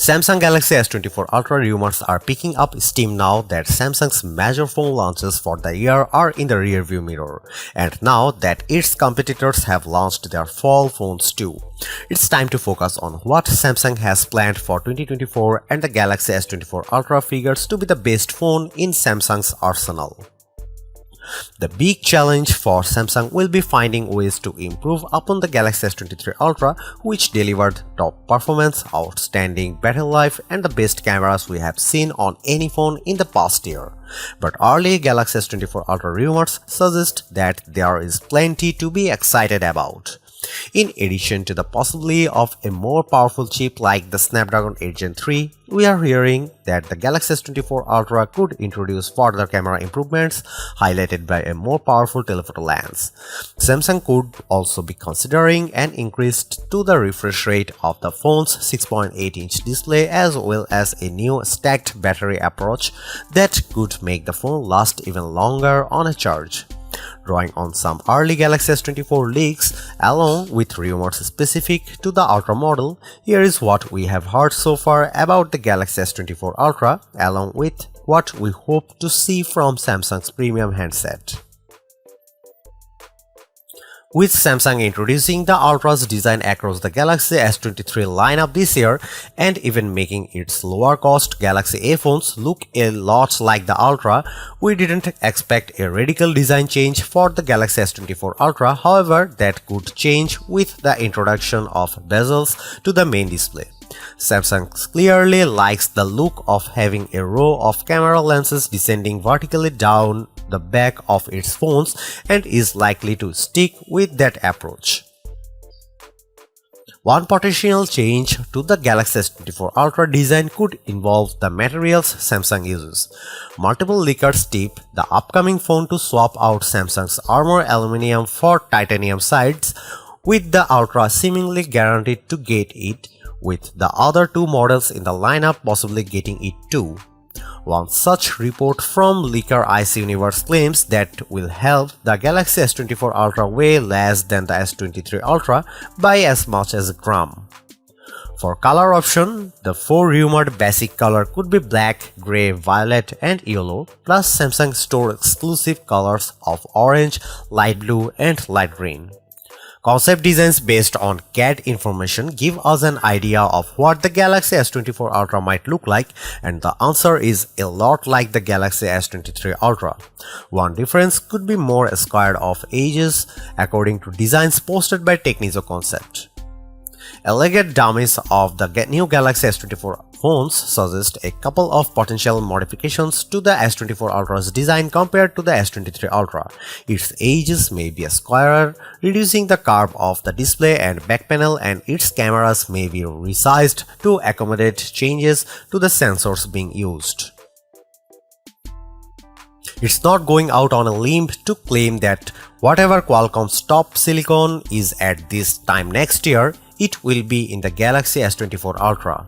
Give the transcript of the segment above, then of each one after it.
Samsung Galaxy S24 Ultra rumors are picking up steam now that Samsung's major phone launches for the year are in the rearview mirror, and now that its competitors have launched their fall phones too. It's time to focus on what Samsung has planned for 2024, and the Galaxy S24 Ultra figures to be the best phone in Samsung's arsenal. The big challenge for Samsung will be finding ways to improve upon the Galaxy S23 Ultra, which delivered top performance, outstanding battery life, and the best cameras we have seen on any phone in the past year. But early Galaxy S24 Ultra rumors suggest that there is plenty to be excited about. In addition to the possibility of a more powerful chip like the Snapdragon 8 Gen 3, we are hearing that the Galaxy S24 Ultra could introduce further camera improvements, highlighted by a more powerful telephoto lens. Samsung could also be considering an increase to the refresh rate of the phone's 6.8-inch display, as well as a new stacked battery approach that could make the phone last even longer on a charge. Drawing on some early Galaxy S24 leaks, along with rumors specific to the Ultra model, here is what we have heard so far about the Galaxy S24 Ultra, along with what we hope to see from Samsung's premium handset. With Samsung introducing the Ultra's design across the Galaxy S23 lineup this year, and even making its lower-cost Galaxy A phones look a lot like the Ultra, we didn't expect a radical design change for the Galaxy S24 Ultra. However, that could change with the introduction of bezels to the main display. Samsung clearly likes the look of having a row of camera lenses descending vertically down the back of its phones, and is likely to stick with that approach. One potential change to the Galaxy S24 Ultra design could involve the materials Samsung uses. Multiple leakers tip the upcoming phone to swap out Samsung's Armor aluminum for titanium sides, with the Ultra seemingly guaranteed to get it, with the other two models in the lineup possibly getting it too. One such report from leaker Ice Universe claims that will help the Galaxy S24 Ultra weigh less than the S23 Ultra by as much as a gram. For color option, the four rumored basic color could be black, grey, violet, and yellow, plus Samsung store exclusive colors of orange, light blue, and light green. Concept designs based on CAD information give us an idea of what the Galaxy S24 Ultra might look like, and the answer is a lot like the Galaxy S23 Ultra. One difference could be more squared off edges, according to designs posted by Technizo Concept. Alleged dummies of the new Galaxy S24 phones suggest a couple of potential modifications to the S24 Ultra's design compared to the S23 Ultra. Its edges may be squarer, reducing the curve of the display and back panel, and its cameras may be resized to accommodate changes to the sensors being used. It's not going out on a limb to claim that whatever Qualcomm's top silicon is at this time next year, it will be in the Galaxy S24 Ultra.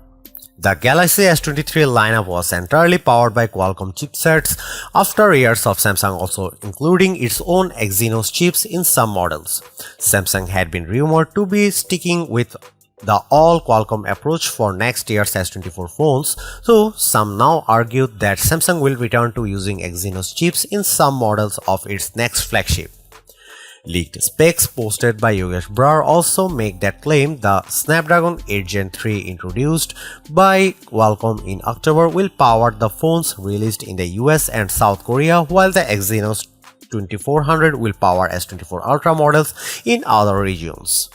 The Galaxy S23 lineup was entirely powered by Qualcomm chipsets after years of Samsung also including its own Exynos chips in some models. Samsung had been rumored to be sticking with the all-Qualcomm approach for next year's S24 phones, so some now argue that Samsung will return to using Exynos chips in some models of its next flagship. Leaked specs posted by Yogesh Brar also make that claim. The Snapdragon 8 Gen 3 introduced by Qualcomm in October will power the phones released in the US and South Korea, while the Exynos 2400 will power S24 Ultra models in other regions.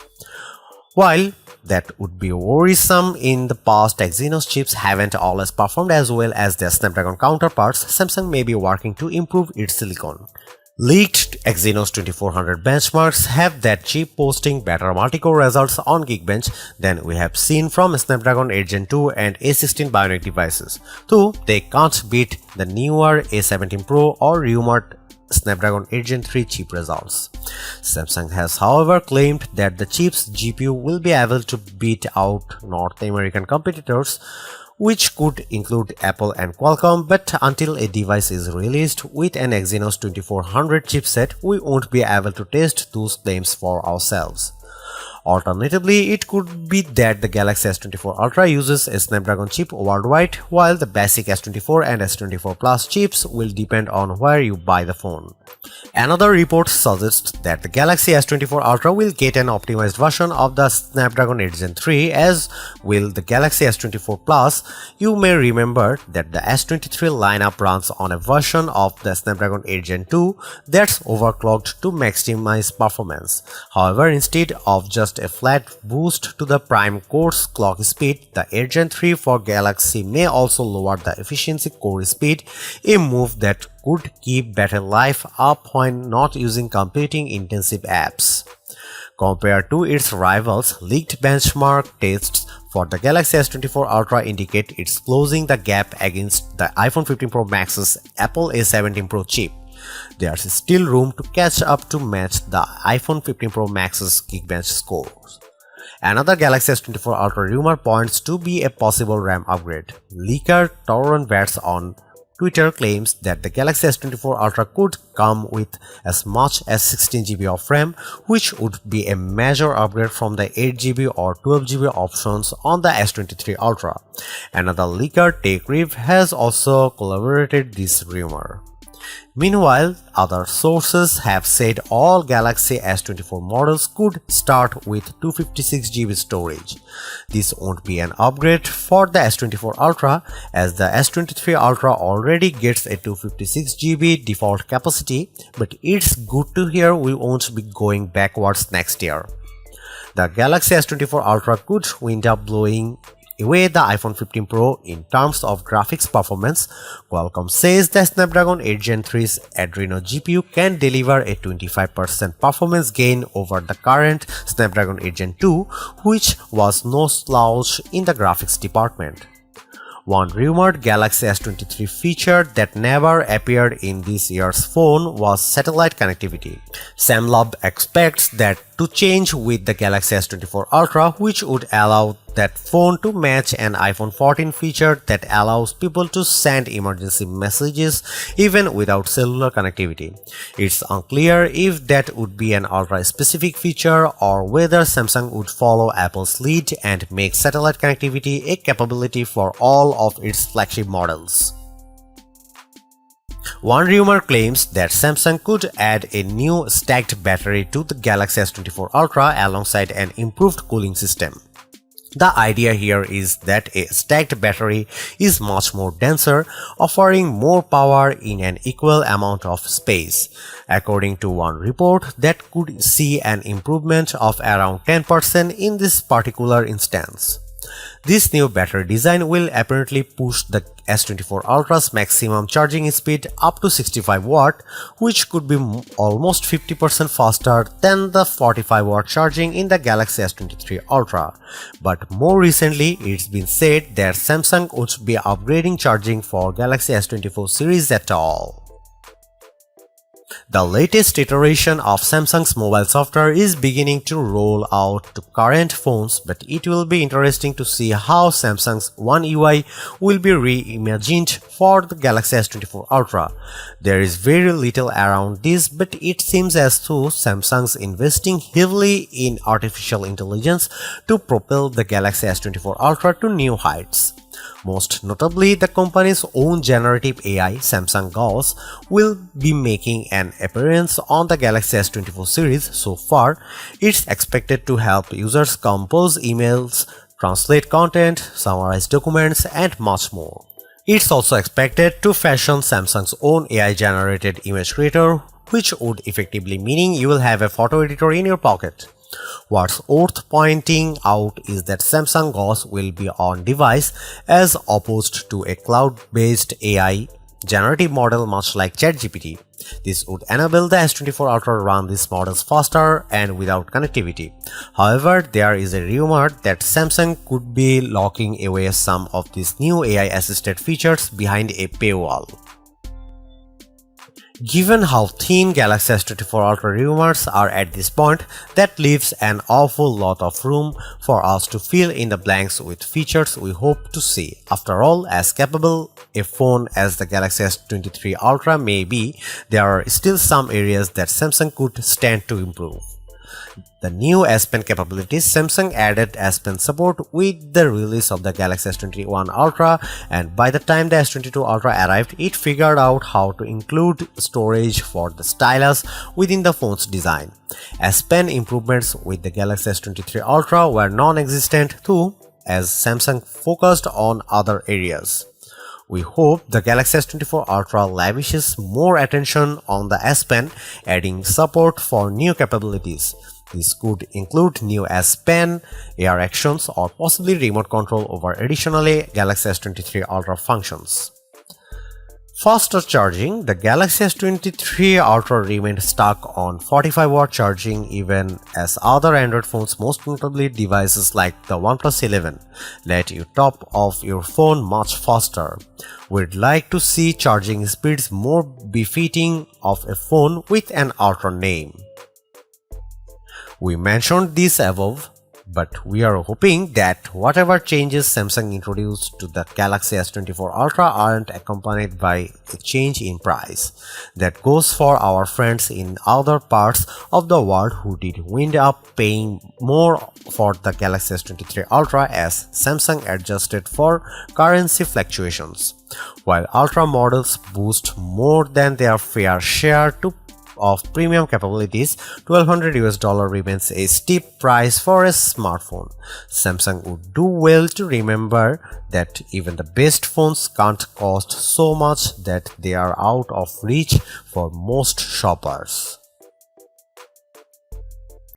While that would be worrisome, in the past Exynos chips haven't always performed as well as their Snapdragon counterparts. Samsung may be working to improve its silicon. Leaked Exynos 2400 benchmarks have that chip posting better multi-core results on Geekbench than we have seen from Snapdragon 8 Gen 2 and A16 Bionic devices, though they can't beat the newer A17 Pro or rumored Snapdragon 8 Gen 3 chip results. Samsung has however claimed that the chip's GPU will be able to beat out North American competitors, which could include Apple and Qualcomm, but until a device is released with an Exynos 2400 chipset, we won't be able to test those claims for ourselves. Alternatively, it could be that the Galaxy S24 Ultra uses a Snapdragon chip worldwide, while the basic S24 and S24 Plus chips will depend on where you buy the phone. Another report suggests that the Galaxy S24 Ultra will get an optimized version of the Snapdragon 8 Gen 3, as will the Galaxy S24 Plus. You may remember that the S23 lineup runs on a version of the Snapdragon 8 Gen 2 that's overclocked to maximize performance. However, instead of just a flat boost to the prime core's clock speed, the 8 Gen 3 for Galaxy may also lower the efficiency core speed, a move that could keep battery life up when not using computing-intensive apps. Compared to its rivals, leaked benchmark tests for the Galaxy S24 Ultra indicate it's closing the gap against the iPhone 15 Pro Max's Apple A17 Pro chip. There's still room to catch up to match the iPhone 15 Pro Max's Geekbench scores. Another Galaxy S24 Ultra rumor points to be a possible RAM upgrade. Leaker Tauron Bats on Twitter claims that the Galaxy S24 Ultra could come with as much as 16GB of RAM, which would be a major upgrade from the 8GB or 12GB options on the S23 Ultra. Another leaker, TechRev, has also corroborated this rumor. Meanwhile, other sources have said all Galaxy S24 models could start with 256GB storage. This won't be an upgrade for the S24 Ultra, as the S23 Ultra already gets a 256GB default capacity, but it's good to hear we won't be going backwards next year. The Galaxy S24 Ultra could wind up blowing away the iPhone 15 Pro in terms of graphics performance. Qualcomm says the Snapdragon 8 Gen 3's Adreno GPU can deliver a 25% performance gain over the current Snapdragon 8 Gen 2, which was no slouch in the graphics department. One rumored Galaxy S23 feature that never appeared in this year's phone was satellite connectivity. Samlab expects that to change with the Galaxy S24 Ultra, which would allow that phone to match an iPhone 14 feature that allows people to send emergency messages even without cellular connectivity. It's unclear if that would be an Ultra-specific feature or whether Samsung would follow Apple's lead and make satellite connectivity a capability for all of its flagship models. One rumor claims that Samsung could add a new stacked battery to the Galaxy S24 Ultra alongside an improved cooling system. The idea here is that a stacked battery is much more denser, offering more power in an equal amount of space. According to one report, that could see an improvement of around 10% in this particular instance. This new battery design will apparently push the S24 Ultra's maximum charging speed up to 65 watt, which could be almost 50% faster than the 45 watt charging in the Galaxy S23 Ultra. But more recently, it's been said that Samsung won't be upgrading charging for Galaxy S24 series at all. The latest iteration of Samsung's mobile software is beginning to roll out to current phones, but it will be interesting to see how Samsung's One UI will be reimagined for the Galaxy S24 Ultra. There is very little around this, but it seems as though Samsung's investing heavily in artificial intelligence to propel the Galaxy S24 Ultra to new heights. Most notably, the company's own generative AI, Samsung Gauss, will be making an appearance on the Galaxy S24 series. So far, it's expected to help users compose emails, translate content, summarize documents, and much more. It's also expected to fashion Samsung's own AI-generated image creator, which would effectively mean you will have a photo editor in your pocket. What's worth pointing out is that Samsung Gauss will be on device as opposed to a cloud-based AI generative model much like ChatGPT. This would enable the S24 Ultra to run these models faster and without connectivity. However, there is a rumor that Samsung could be locking away some of these new AI-assisted features behind a paywall. Given how thin Galaxy S24 Ultra rumors are at this point, that leaves an awful lot of room for us to fill in the blanks with features we hope to see. After all, as capable a phone as the Galaxy S23 Ultra may be, there are still some areas that Samsung could stand to improve. The new S Pen capabilities. Samsung added S Pen support with the release of the Galaxy S21 Ultra, and by the time the S22 Ultra arrived, it figured out how to include storage for the stylus within the phone's design. S Pen improvements with the Galaxy S23 Ultra were non-existent too, as Samsung focused on other areas. We hope the Galaxy S24 Ultra lavishes more attention on the S Pen, adding support for new capabilities. This could include new S Pen, AR actions, or possibly remote control over additionally Galaxy S23 Ultra functions. Faster charging. The Galaxy S23 Ultra remained stuck on 45-watt charging even as other Android phones, most notably devices like the OnePlus 11, let you top off your phone much faster. We'd like to see charging speeds more befitting of a phone with an Ultra name. We mentioned this above, but we are hoping that whatever changes Samsung introduced to the Galaxy S24 Ultra aren't accompanied by a change in price. That goes for our friends in other parts of the world who did wind up paying more for the Galaxy S23 Ultra as Samsung adjusted for currency fluctuations. While Ultra models boost more than their fair share of premium capabilities, $1,200 remains a steep price for a smartphone. Samsung would do well to remember that even the best phones can't cost so much that they are out of reach for most shoppers.